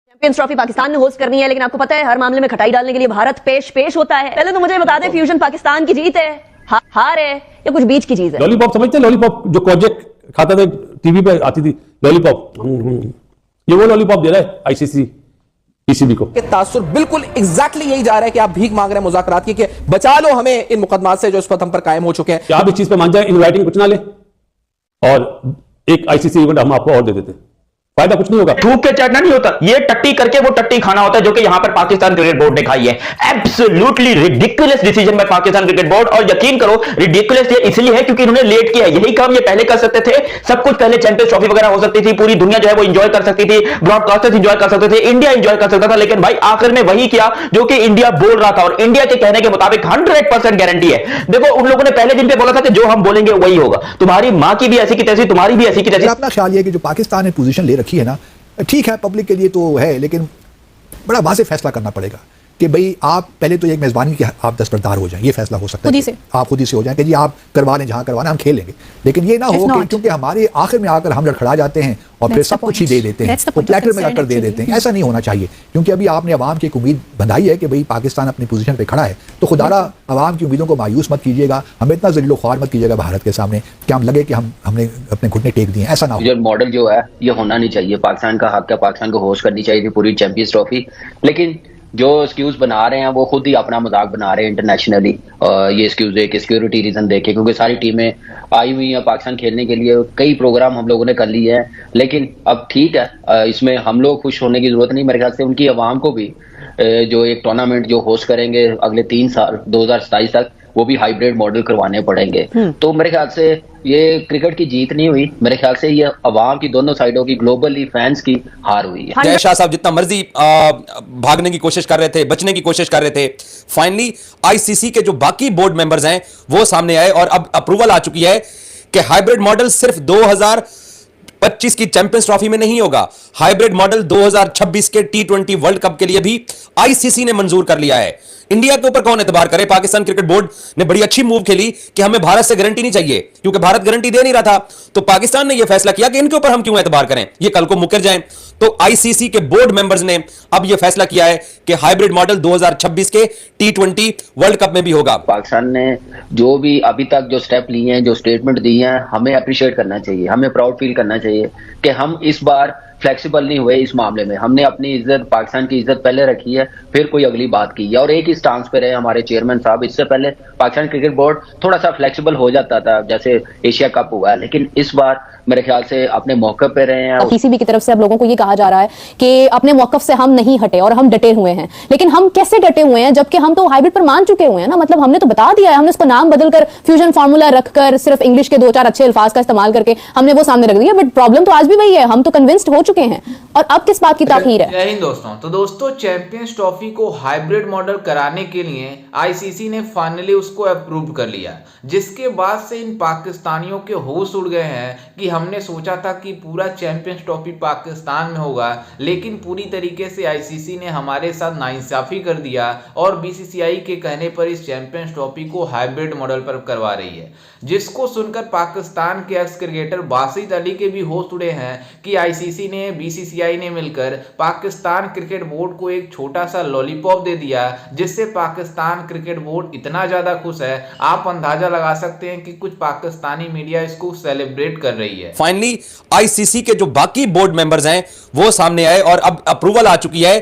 Champions trophy Pakistan ने host करनी है, लेकिन आपको पता है हर मामले में खटाई डालने के लिए भारत पेश होता है। पहले तो मुझे बता दे, फ्यूजन पाकिस्तान की जीत है, हार है या कुछ बीच की चीज है? लॉलीपॉप समझते हैं? लॉलीपॉप जो कोजेक खाता था, टीवी पे आती थी लॉलीपॉप, ये वो लॉलीपॉप दे रहा है आईसीसी पीसीबी को। तासुर बिल्कुल एग्जैक्टली यही जा रहा है कि आप भीख मांग रहे हैं मुज़ाकरात की, कि बचा लो हमें इन मुकदमात से जो इस पर हम पर कायम हो चुके हैं। क्या आप इस चीज पे मान जाए, इन राइटिंग कुछ ना ले और एक आईसीसी इवेंट हम आपको और दे देते, फायदा कुछ नहीं होगा। थूक के चढ़ना नहीं होता, ये टट्टी करके वो टट्टी खाना होता है, जो कि यहां पर पाकिस्तान क्रिकेट बोर्ड ने खाई है। Absolutely ridiculous decision by Pakistan cricket board. और यकीन करो रिडिकुलस ये इसलिए है क्योंकि इन्होंने लेट किया। यही काम ये पहले कर सकते थे, सब कुछ पहले चैंपियंस ट्रॉफी वगैरह हो सकती थी, पूरी दुनिया जो है वो एंजॉय कर सकती थी, ब्रॉडकास्टर्स एंजॉय कर सकते थे, इंडिया एंजॉय कर सकता था। लेकिन भाई आखिर में वही किया जो कि इंडिया बोल रहा था, और इंडिया के कहने के मुताबिक 100% गारंटी है। देखो उन लोगों ने पहले दिन पे बोला था कि जो हम बोलेंगे वही होगा। तुम्हारी मां की भी ऐसी की तैसी, तुम्हारी भी ऐसी की तैसी। अपना ख्याल ये कि जो पाकिस्तान ने पोजीशन ले रखी है ना, ठीक है पब्लिक के लिए तो है, लेकिन बड़ा वाज़ेह फैसला करना पड़ेगा कि भाई आप पहले तो एक मेज़बानी की आप दस्तबरदार हो जाएं। ये फैसला हो सकता है आप खुद ही से हो जाएं कि जी आप करवा लें, जहां करवाना हम खेलेंगे। लेकिन ये ना हो कि क्योंकि हमारे आखिर में आकर हम लड़खड़ा जाते हैं और फिर सब कुछ ही दे देते हैं, वो प्लेटर में आकर दे देते हैं। ऐसा नहीं होना चाहिए, क्योंकि अभी आपने अवाम की एक उम्मीद बंधाई है कि भाई पाकिस्तान अपनी पोजीशन पे खड़ा है, तो खुदारा अवाम की उम्मीदों को मायूस मत कीजिएगा, हमें इतना जलीलो ख्वार मत कीजिएगा भारत के सामने कि हम लगे कि हमने अपने घुटने टेक दिए। ऐसा ना हो। मॉडल जो है ये होना नहीं चाहिए। पाकिस्तान का हक है, पाकिस्तान को होस्ट करनी चाहिए थी पूरी चैंपियंस ट्रॉफी, लेकिन जो एक्सक्यूज बना रहे हैं वो खुद ही अपना मजाक बना रहे हैं इंटरनेशनली। ये एक्सक्यूज है कि सिक्योरिटी रीजन देखे, क्योंकि सारी टीमें आई हुई हैं पाकिस्तान खेलने के लिए, कई प्रोग्राम हम लोगों ने कर लिए हैं। लेकिन अब ठीक है, इसमें हम लोग खुश होने की जरूरत नहीं। मेरे ख्याल से उनकी आवाम को भी जो एक टूर्नामेंट जो होस्ट करेंगे अगले 3 साल 2027 तक, वो भी हाइब्रिड मॉडल करवाने पड़ेंगे। तो मेरे ख्याल से ये क्रिकेट की जीत नहीं हुई, मेरे ख्याल से ये अवाम की दोनों साइडों की ग्लोबली फैंस की हार हुई है। जय शाह साहब जितना मर्जी भागने की कोशिश कर रहे थे, बचने की कोशिश कर रहे थे, फाइनली आईसीसी के जो बाकी बोर्ड मेंबर्स हैं वो सामने आए और अब अप्रूवल आ चुकी है कि हाइब्रिड मॉडल सिर्फ 2025 की चैंपियंस ट्रॉफी में नहीं होगा। हाइब्रिड मॉडल 2026 के T20 वर्ल्ड कप के लिए भी आईसीसी ने मंजूर कर लिया है। इंडिया के ऊपर कौन एतबार करे? पाकिस्तान क्रिकेट बोर्ड ने बड़ी अच्छी मूव खेली कि हमें भारत से गारंटी नहीं चाहिए, क्योंकि भारत गारंटी दे नहीं रहा था, तो पाकिस्तान ने यह फैसला किया कि इनके ऊपर हम क्यों एतबार करें, ये कल को मुकर जाएं। तो आईसीसी के बोर्ड मेंबर्स ने अब यह फैसला किया है कि हाइब्रिड मॉडल 2026 के T20 वर्ल्ड कप में भी होगा। पाकिस्तान ने जो भी अभी तक जो स्टेप लिए हैं, जो स्टेटमेंट दी हैं, हमें अप्रिशिएट करना चाहिए, हमें प्राउड फील करना चाहिए कि हम इस बार फ्लेक्सिबल नहीं हुए इस मामले में। हमने अपनी इज्जत, पाकिस्तान की इज्जत पहले रखी है, फिर कोई अगली बात की है, और एक ही स्टांस पे रहे हमारे चेयरमैन साहब। इससे पहले पाकिस्तान क्रिकेट बोर्ड थोड़ा सा फ्लेक्सिबल हो जाता था, जैसे एशिया कप हुआ, लेकिन इस बार मेरे ख्याल से अपने मौके पे रहे हैं। पीसीबी की तरफ से अब लोगों को ये कहा जा रहा है कि अपने मौकफ से हम नहीं हटे और हम डटे हुए हैं। लेकिन हम कैसे डटे हुए हैं, जबकि हम तो हाइब्रिड पर मान चुके हुए हैं ना। मतलब हमने तो बता दिया है, हमने उसको नाम बदलकर फ्यूजन फार्मूला रखकर सिर्फ इंग्लिश के 2-4 अच्छे अल्फाज का इस्तेमाल करके हमने वो सामने रख दिया, बट प्रॉब्लम तो आज भी वही है, हम तो कन्विंस्ड हो चुके हैं। और अब किस बात की ताखीर है? जय हिंद दोस्तों। तो दोस्तों चैंपियंस ट्रॉफी को हाइब्रिड मॉडल कराने के लिए आईसीसी ने फाइनली उसको अप्रूव कर लिया, जिसके बाद से इन पाकिस्तानियों के होश उड़ गए हैं कि हमने सोचा था कि पूरा चैंपियंस ट्रॉफी पाकिस्तान में होगा, लेकिन पूरी तरीके से आईसीसी ने हमारे साथ नाइंसाफी कर दिया और बीसीसीआई के कहने पर इस चैंपियंस ट्रॉफी को हाइब्रिड मॉडल पर करवा रही है, जिसको सुनकर पाकिस्तान के एक्स क्रिकेटर बासित अली के भी होश उड़े हैं कि आईसीसी ने, बीसीसीआई ने मिलकर पाकिस्तान क्रिकेट बोर्ड को एक छोटा सा लॉलीपॉप दे दिया, जिससे पाकिस्तान क्रिकेट बोर्ड इतना ज्यादा खुश है, आप अंदाजा लगा सकते हैं कि कुछ पाकिस्तानी मीडिया इसको सेलिब्रेट कर रही है। फाइनली आईसीसी के जो बाकी बोर्ड मेंबर्स हैं वो सामने आए और अब अप्रूवल आ चुकी है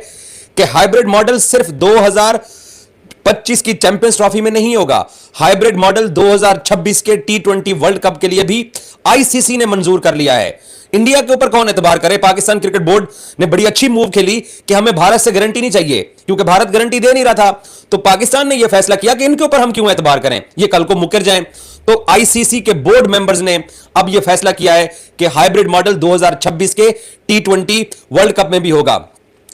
कि हाइब्रिड मॉडल सिर्फ 2025 की चैंपियंस ट्रॉफी में नहीं होगा। हाइब्रिड मॉडल 2026 के T20 वर्ल्ड कप के लिए भी आईसीसी ने मंजूर कर लिया है। इंडिया के ऊपर कौन एतबार करे? पाकिस्तान क्रिकेट बोर्ड ने बड़ी अच्छी मूव खेली कि हमें भारत से गारंटी नहीं चाहिए, क्योंकि भारत गारंटी दे नहीं रहा था, तो पाकिस्तान ने यह फैसला किया कि इनके ऊपर हम क्यों एतबार करें, ये कल को मुकर जाएं। तो आईसीसी के बोर्ड मेंबर्स ने अब यह फैसला किया है कि हाइब्रिड मॉडल 2026 के T20 वर्ल्ड कप में भी होगा।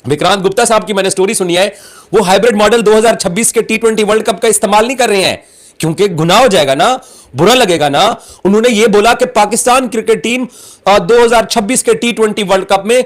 विक्रांत गुप्ता साहब की मैंने स्टोरी सुनी है, वो हाइब्रिड मॉडल 2026 के T20 वर्ल्ड कप का इस्तेमाल नहीं कर रहे हैं, क्योंकि गुनाह हो जाएगा ना, बुरा लगेगा ना। उन्होंने ये बोला कि पाकिस्तान क्रिकेट टीम 2026 के T20 वर्ल्ड कप में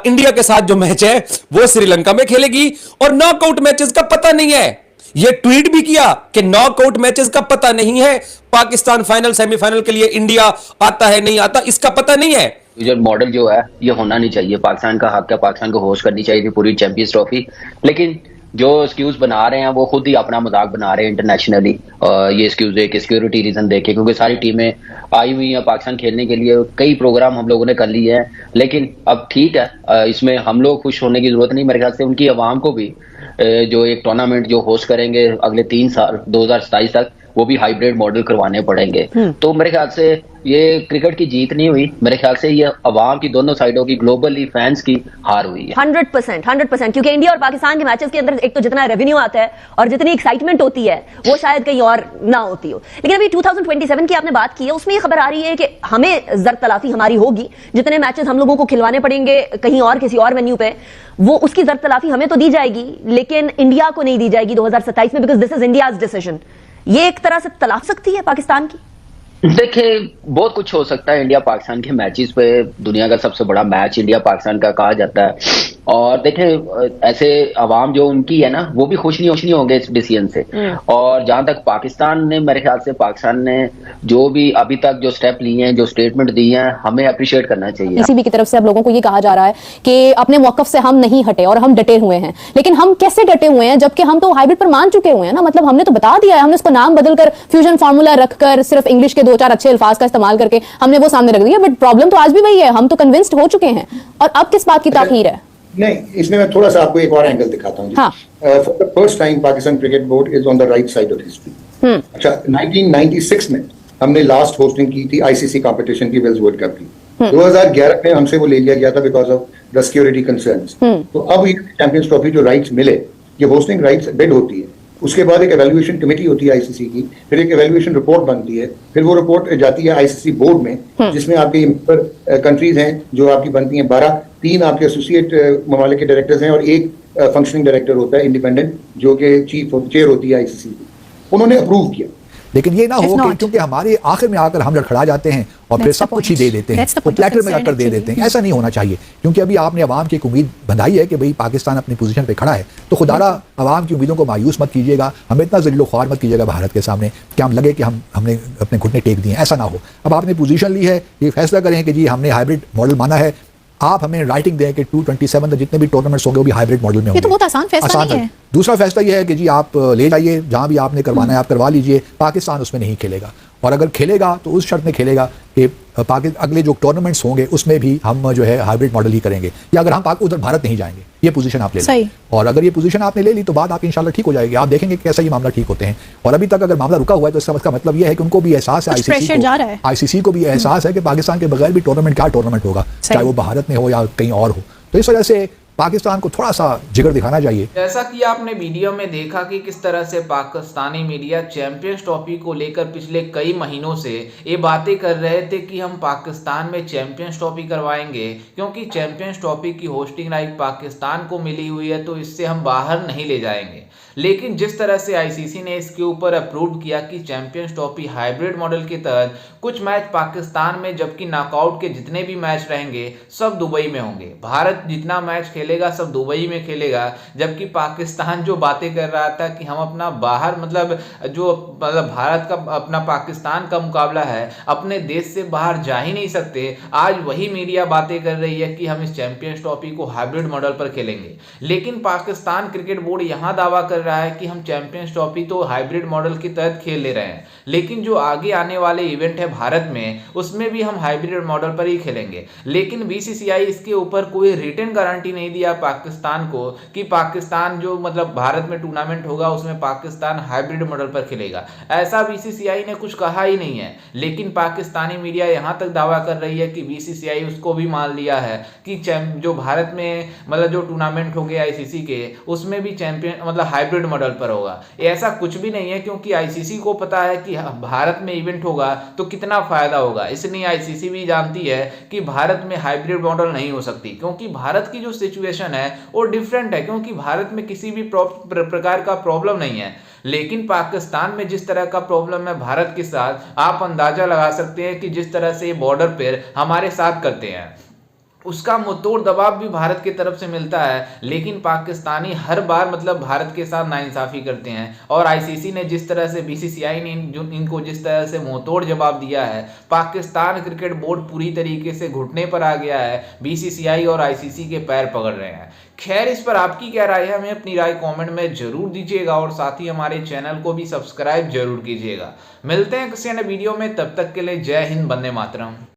इंडिया के साथ जो मैच है वो श्रीलंका में खेलेगी, और नॉकआउट मैचेस का पता नहीं है। ये ट्वीट भी किया कि नॉकआउट मैचेस का पता नहीं है, पाकिस्तान फाइनल सेमीफाइनल के लिए इंडिया आता है नहीं आता इसका पता नहीं है। जो मॉडल जो है ये होना नहीं चाहिए। पाकिस्तान का हक है, पाकिस्तान को होस्ट करनी चाहिए थी पूरी चैंपियंस ट्रॉफी, लेकिन जो एक्सक्यूज बना रहे हैं वो खुद ही अपना मजाक बना रहे हैं इंटरनेशनली। ये एक्सक्यूज है कि सिक्योरिटी रीजन देखे, क्योंकि सारी टीमें आई हुई हैं पाकिस्तान खेलने के लिए, कई प्रोग्राम हम लोगों ने कर लिए हैं, लेकिन अब ठीक है, इसमें हम लोग खुश होने की जरूरत नहीं। मेरे ख्याल से उनकी आवाम को भी जो एक टूर्नामेंट जो होस्ट करेंगे अगले 3 साल 2027 तक, वो भी हाइब्रिड मॉडल करवाने पड़ेंगे। तो मेरे ख्याल से ये क्रिकेट की जीत नहीं हुई, मेरे ख्याल से ये अवाम की दोनों साइडों की, ग्लोबली फैंस की हार हुई है। 100%, क्योंकि इंडिया और पाकिस्तान के मैचेस के अंदर एक तो जितना रेवेन्यू आता है और जितनी एक्साइटमेंट होती है वो शायद कहीं और ना होती हो। लेकिन अभी 2027 की आपने बात की है, उसमें ये खबर आ रही है कि हमें जर तलाफी हमारी होगी, जितने मैचेस हम लोगों को खिलवाने पड़ेंगे कहीं और किसी और वेन्यू पे, वो उसकी जर तलाफी हमें तो दी जाएगी, लेकिन इंडिया को नहीं दी जाएगी 2027 में, because this is India's decision. ये एक तरह से तलाक सकती है पाकिस्तान की। देखिए, बहुत कुछ हो सकता है। इंडिया पाकिस्तान के मैचेस पे दुनिया का सबसे बड़ा मैच इंडिया पाकिस्तान का कहा जाता है, और देखें ऐसे अवाम जो उनकी है ना, वो भी खुश नहीं होंगे इस डिसीजन से। और जहां तक पाकिस्तान ने, मेरे ख्याल से पाकिस्तान ने जो भी अभी तक जो स्टेप लिए हैं, जो स्टेटमेंट दी हैं, हमें अप्रिशिएट करना चाहिए। पीसीबी की तरफ से अब लोगों को ये कहा जा रहा है कि अपने मौकफ से हम नहीं हटे और हम डटे हुए हैं। लेकिन हम कैसे डटे हुए हैं जबकि हम तो हाइब्रिड पर मान चुके हुए हैं ना, मतलब हमने तो बता दिया है, हमने उसको नाम बदलकर फ्यूजन फार्मूला रखकर सिर्फ इंग्लिश के 2-4 अच्छे अल्फाज का इस्तेमाल करके हमने वो सामने रख दिया, बट प्रॉब्लम तो आज भी वही है, हम तो कन्विंस्ड हो चुके हैं। और अब किस बात की ताखीर है? नहीं, इसमें मैं थोड़ा सा आपको एक और एंगल दिखाता हूँ। For the first time Pakistan cricket board is on the right side of history. अच्छा, 1996 में हमने लास्ट होस्टिंग की थी आईसीसी कंपटीशन की, वेल्स वर्ल्ड कप की। 2011 में हमसे वो ले लिया गया था because of the security concerns. तो अब ये चैंपियंस ट्रॉफी जो राइट्स मिले, ये होस्टिंग राइट्स बिड होती है, उसके बाद एक एवेल्युएशन कमेटी होती है आईसीसी की, फिर एक एवेल्युएशन रिपोर्ट बनती है, फिर वो रिपोर्ट जाती है आईसीसी बोर्ड में, जिसमें आपके मेंबर कंट्रीज हैं जो आपकी बनती हैं 12, 3 आपके एसोसिएट ममालिक के डायरेक्टर्स हैं और एक फंक्शनिंग डायरेक्टर होता है इंडिपेंडेंट, जो कि चेयर होती है आईसीसी की। उन्होंने अप्रूव किया, लेकिन ये ना हो कि क्योंकि हमारे आखिर में आकर हम लड़खड़ा जाते हैं और फिर सब कुछ ही दे देते हैं, वो प्लेटर में आकर दे देते हैं। ऐसा नहीं होना चाहिए, क्योंकि अभी आपने अवाम की एक उम्मीद बंधाई है कि भाई पाकिस्तान अपनी पोजीशन पे खड़ा है, तो खुदारा अवाम की उम्मीदों को मायूस मत कीजिएगा, हमें इतना ज़िल्लो ख्वार मत कीजिएगा भारत के सामने कि हम लगे कि हमने अपने घुटने टेक दिए। ऐसा ना हो। अब आपने पोजीशन ली है, ये फैसला करें कि जी हमने हाइब्रिड मॉडल माना है, आप हमें राइटिंग दें कि 227 में जितने भी टूर्नामेंट्स होंगे वो भी हाइब्रिड मॉडल में होंगे। ये तो बहुत आसान फैसला नहीं है। दूसरा फैसला ये है कि जी आप ले जाइए, जहां भी आपने करवाना है आप करवा लीजिए, पाकिस्तान उसमें नहीं खेलेगा, और अगर खेलेगा तो उस शर्त में खेलेगा कि अगले जो टूर्नामेंट्स होंगे उसमें भी हम जो है हाइब्रिड मॉडल ही करेंगे, या अगर हम उधर भारत नहीं जाएंगे। ये पोजीशन आप ले लें, और अगर ये पोजीशन आपने ले ली तो बात आपकी इंशाल्लाह ठीक हो जाएगी। आप देखेंगे कैसा ये मामला ठीक होते हैं। और अभी तक अगर मामला रुका हुआ है तो इसका मतलब ये है कि उनको भी एहसास है, आईसीसी को भी एहसास है कि पाकिस्तान के बगैर भी टूर्नामेंट क्या टूर्नामेंट होगा, चाहे वो भारत में हो या कहीं और हो। तो इस वजह से पाकिस्तान को थोड़ा सा जिगर दिखाना चाहिए। जैसा कि आपने वीडियो में देखा कि किस तरह से पाकिस्तानी मीडिया चैंपियंस ट्रॉफी को लेकर पिछले कई महीनों से ये बातें कर रहे थे कि हम पाकिस्तान में चैंपियंस ट्रॉफी करवाएंगे, क्योंकि चैंपियंस ट्रॉफी की होस्टिंग राइट पाकिस्तान को मिली हुई है, तो इससे हम बाहर नहीं ले जाएंगे। लेकिन जिस तरह से आईसीसी ने इसके ऊपर अप्रूव किया कि चैंपियंस ट्रॉफी हाइब्रिड मॉडल के तहत कुछ मैच पाकिस्तान में, जबकि नॉकआउट के जितने भी मैच रहेंगे सब दुबई में होंगे, भारत जितना मैच खेलेगा सब दुबई में खेलेगा, जबकि पाकिस्तान जो बातें कर रहा था कि हम अपना बाहर मतलब भारत का अपना पाकिस्तान का मुकाबला है, अपने देश से बाहर जा ही नहीं सकते, आज वही मीडिया बातें कर रही है कि हम इस चैंपियंस ट्रॉफी को हाइब्रिड मॉडल पर खेलेंगे। लेकिन पाकिस्तान क्रिकेट बोर्ड यहां दावा कर रहा है कि हम चैंपियंस ट्रॉफी तो हाइब्रिड मॉडल के तहत खेल ले रहे हैं, लेकिन जो आगे आने वाले इवेंट है भारत में, उसमें भी हम हाइब्रिड मॉडल पर ही खेलेंगे। लेकिन बीसीसीआई इसके ऊपर कोई रिटन गारंटी नहीं दिया पाकिस्तान को कि पाकिस्तान जो मतलब भारत में टूर्नामेंट होगा उसमें पाकिस्तान हाइब्रिड मॉडल पर खेलेगा, ऐसा बीसीसीआई ने कुछ कहा ही नहीं है। लेकिन पाकिस्तानी मीडिया यहां तक दावा कर रही है कि बीसीसीआई उसको भी मान लिया है कि जो भारत में मतलब जो टूर्नामेंट हो गया आईसीसी के, उसमें भी चैंपियन मतलब हाइब्रिड मॉडल पर होगा। ऐसा कुछ भी नहीं है, क्योंकि आईसीसी को पता है कि भारत में इवेंट होगा तो कितना फायदा होगा, इसलिए आईसीसी भी जानती है कि भारत में हाइब्रिड मॉडल नहीं हो सकती, क्योंकि भारत की जो सिचुएशन है वो डिफरेंट है, क्योंकि भारत में किसी भी प्रकार का प्रॉब्लम नहीं है। लेकिन पाकिस्तान में जिस तरह का प्रॉब्लम है भारत के साथ, आप अंदाजा लगा सकते हैं कि जिस तरह से बॉर्डर पर हमारे साथ करते हैं। उसका मुंहतोड़ दबाव भी भारत की तरफ से मिलता है, लेकिन पाकिस्तानी हर बार मतलब भारत के साथ नाइंसाफी करते हैं। और आईसीसी ने जिस तरह से बीसीसीआई ने इनको जिस तरह से मुंहतोड़ जवाब दिया है, पाकिस्तान क्रिकेट बोर्ड पूरी तरीके से घुटने पर आ गया है, बीसीसीआई और आईसीसी के पैर पकड़ रहे हैं। खैर, इस पर आपकी क्या राय है, हमें अपनी राय कमेंट में जरूर दीजिएगा और साथ ही हमारे चैनल को भी सब्सक्राइब जरूर कीजिएगा। मिलते हैं किसी अन्य वीडियो में, तब तक के लिए जय हिंद, वंदे मातरम।